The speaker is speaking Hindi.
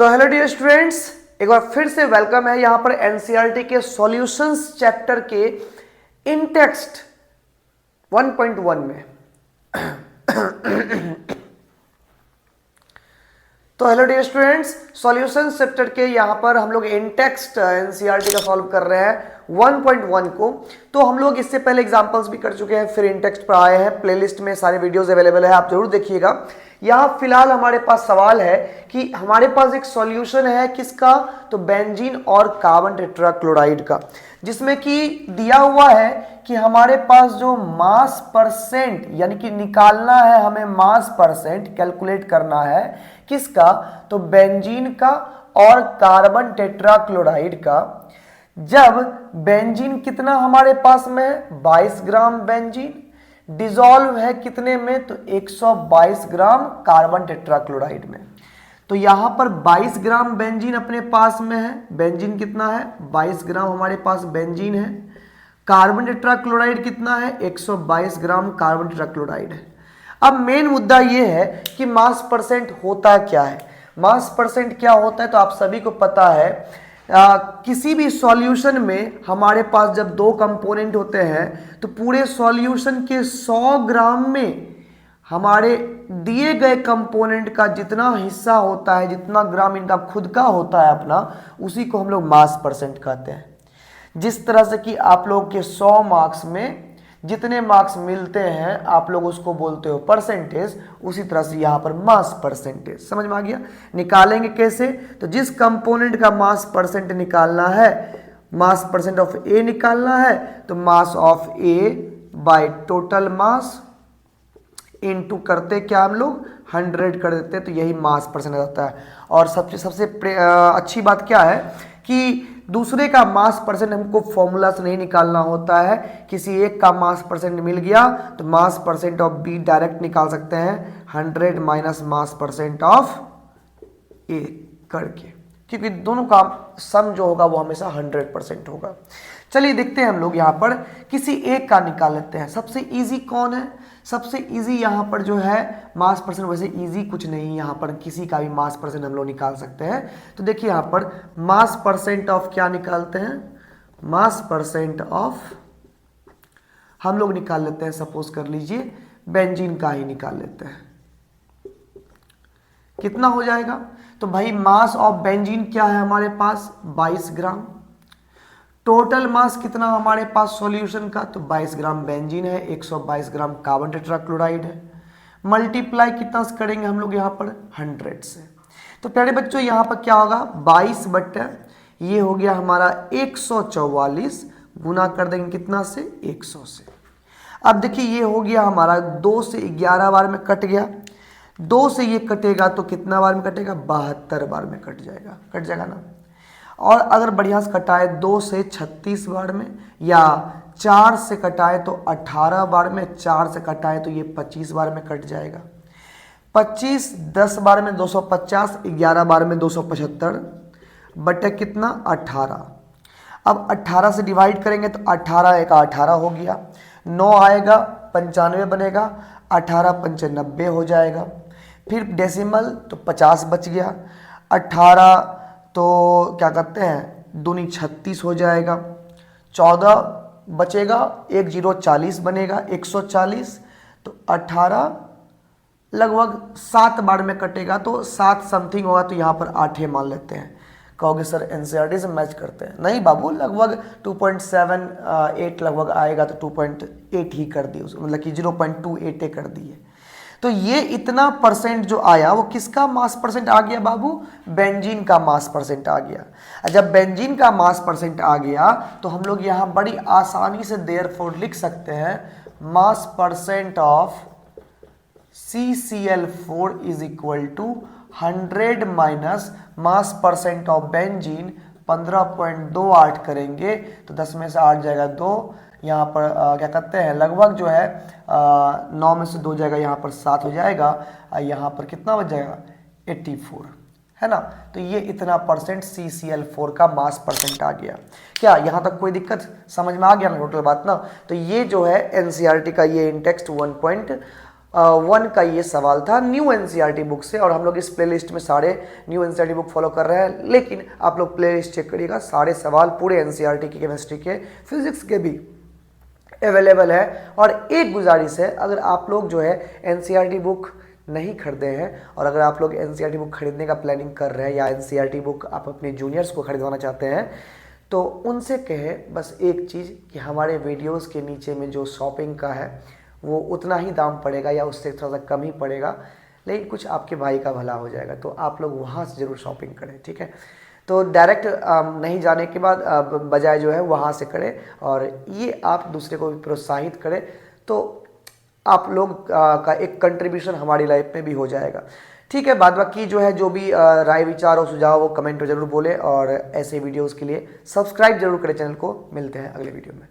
तो हेलो डियर स्टूडेंट्स, एक बार फिर से वेलकम है यहां पर एनसीईआरटी के सॉल्यूशंस चैप्टर के इन टेक्स्ट 1.1 में। तो hello dear students, solutions chapter के यहां पर हम लोग इन टेक्स्ट एनसीईआरटी का सॉल्व कर रहे हैं 1.1 को। तो हम लोग इससे पहले एग्जांपल्स भी कर चुके हैं, फिर इन टेक्स्ट पर आए हैं। प्लेलिस्ट में सारे वीडियोस अवेलेबल है, आप जरूर देखिएगा। यहां फिलहाल हमारे पास सवाल है कि हमारे पास एक सॉल्यूशन है किसका, तो बेंजीन और कार्बन टेट्राक्लोराइड का, जिसमें कि दिया हुआ है कि हमारे पास जो मास परसेंट यानी कि निकालना है हमें, मास परसेंट कैलकुलेट करना है किसका, तो बेंजीन का और कार्बन टेट्राक्लोराइड का। जब बेंजीन कितना हमारे पास में है, 22 ग्राम बेंजीन डिसॉल्व है कितने में, तो 122 ग्राम कार्बन टेट्राक्लोराइड में। तो यहां पर 22 ग्राम बेंजीन अपने पास में है। बेंजीन कितना है, 22 ग्राम हमारे पास बेंजीन है। कार्बन टेट्राक्लोराइड कितना है, 122 ग्राम कार्बन टेट्राक्लोराइड है। अब मेन मुद्दा यह है कि मास परसेंट होता क्या है। मास परसेंट क्या होता है, तो आप सभी को पता है किसी भी सॉल्यूशन में हमारे पास जब दो कंपोनेंट होते हैं तो पूरे सॉल्यूशन के 100 ग्राम में हमारे दिए गए कंपोनेंट का जितना हिस्सा होता है, जितना ग्राम इनका खुद का होता है अपना, उसी को हम लोग मास परसेंट कहते हैं। जिस तरह से कि आप लोग के 100 मार्क्स में जितने मार्क्स मिलते हैं आप लोग उसको बोलते हो परसेंटेज, उसी तरह से यहाँ पर मास परसेंटेज। समझ में आ गया। निकालेंगे कैसे, तो जिस कंपोनेंट का मास परसेंट निकालना है, मास परसेंट ऑफ ए निकालना है, तो mass of A by total mass into करते क्या हम लोग 100 कर देते हैं, तो यही मास परसेंट आता है। और सबसे अच्छी बात क्या है कि दूसरे का मास परसेंट हमको फॉर्मूला से नहीं निकालना होता है। किसी एक का मास परसेंट मिल गया तो mass percent of B direct निकाल सकते हैं, 100 minus mass percent of A करके, क्योंकि दोनों का सम जो होगा वो हमेशा 100% होगा। चलिए देखते हैं हम लोग यहाँ पर किसी एक का निकाल लेते हैं। सबसे इजी कौन है, सबसे इजी यहाँ पर जो है मास परसेंट, वैसे इजी कुछ नहीं, यहाँ पर किसी का भी मास परसेंट हम लोग निकाल सकते हैं। तो देखिए यहाँ पर मास परसेंट ऑफ क्या निकालते हैं, मास परसेंट ऑफ हम लोग निकाल लेते हैं, सपोज कर लीजिए बेंजीन का ही निकाल लेते हैं। कितना हो जाएगा, तो भाई मास ऑफ बेंजीन क्या है हमारे पास, 22 ग्राम। टोटल मास कितना हमारे पास सॉल्यूशन का, तो 22 ग्राम बेंजीन है, 122 ग्राम कार्बन टेट्राक्लोराइड है। मल्टीप्लाई कितना से करेंगे हम लोग यहाँ पर 100 से। तो प्यारे बच्चों यहाँ पर क्या होगा, 22 बट्टा ये हो गया हमारा 144, गुना कर देंगे कितना से, 100 से। अब देखिए ये हो गया हमारा 2 से 11 बार में कट गया। 2 से ये कटेगा तो कितना बार में कटेगा, 72 बार में कट जाएगा ना। और अगर बढ़िया से कटाए 2 से 36 बार में, या 4 से कटाए तो 18 बार में, 4 से कटाए तो ये 25 बार में कट जाएगा। 25 10 बार में 250, 11 बार में 275 बटे कितना 18। अब 18 से डिवाइड करेंगे तो 18 एक 18 हो गया, 9 आएगा 95 बनेगा, 18 पंचे 90 हो जाएगा। फिर डेसिमल तो 50 बच गया, 18 तो क्या कहते हैं दूनी 36 हो जाएगा, 14 बचेगा, 1 0 40 बनेगा, 140। तो 18 लगभग 7 बार में कटेगा, तो 7 समथिंग होगा, तो यहाँ पर 8 मान लेते हैं। कहोगे सर एनसीईआरटी से मैच करते हैं, नहीं बाबू, लगभग 2.78 लगभग आएगा, तो 2.8 ही कर दिए, मतलब कि 0.28 कर दिए। तो ये इतना परसेंट जो आया वो किसका मास परसेंट आ गया बाबू, बेंजीन का मास परसेंट आ गया। जब बेंजीन का मास परसेंट आ गया तो हम लोग यहाँ बड़ी आसानी से देयरफॉर लिख सकते हैं mass percent of CCl4 is equal to 100 minus mass percent of benzene 15.28 करेंगे तो 10 में से 8 जाएगा 2, यहाँ पर क्या कहते हैं लगभग जो है 9 में से 2 जाएगा, यहाँ पर 7 हो जाएगा, यहाँ पर कितना बच जाएगा 84, है ना। तो ये इतना परसेंट CCl4 का मास परसेंट आ गया। क्या यहाँ तक कोई दिक्कत समझ में आ गया ना टोटल बात ना। तो ये जो है एनसीईआरटी का ये इन टेक्स्ट वन का ये सवाल था न्यू एनसीईआरटी बुक से, और हम लोग इस प्लेलिस्ट में सारे न्यू एनसीईआरटी बुक फॉलो कर रहे हैं। लेकिन आप लोग प्लेलिस्ट चेक करिएगा, सारे सवाल पूरे एनसीईआरटी के, केमिस्ट्री के, फिजिक्स के भी अवेलेबल है। और एक गुजारिश है, अगर आप लोग जो है एनसीईआरटी बुक नहीं खरीदे हैं और अगर आप लोग एनसीईआरटी बुक खरीदने का प्लानिंग कर रहे हैं या एनसीईआरटी बुक आप अपने जूनियर्स को खरीदवाना चाहते हैं, तो उनसे कहें बस एक चीज़ कि हमारे वीडियोस के नीचे में जो शॉपिंग का है वो उतना ही दाम पड़ेगा या उससे थोड़ा सा कम ही पड़ेगा, लेकिन कुछ आपके भाई का भला हो जाएगा, तो आप लोग वहाँ से ज़रूर शॉपिंग करें, ठीक है। तो डायरेक्ट नहीं जाने के बाद बजाय जो है वहाँ से करें, और ये आप दूसरे को भी प्रोत्साहित करें, तो आप लोग का एक कंट्रीब्यूशन हमारी लाइफ में भी हो जाएगा, ठीक है। बाद बाकी जो है, जो भी राय विचार और सुझाव वो कमेंट में जरूर बोले, और ऐसे वीडियोस के लिए सब्सक्राइब जरूर करें चैनल को। मिलते हैं अगले वीडियो में।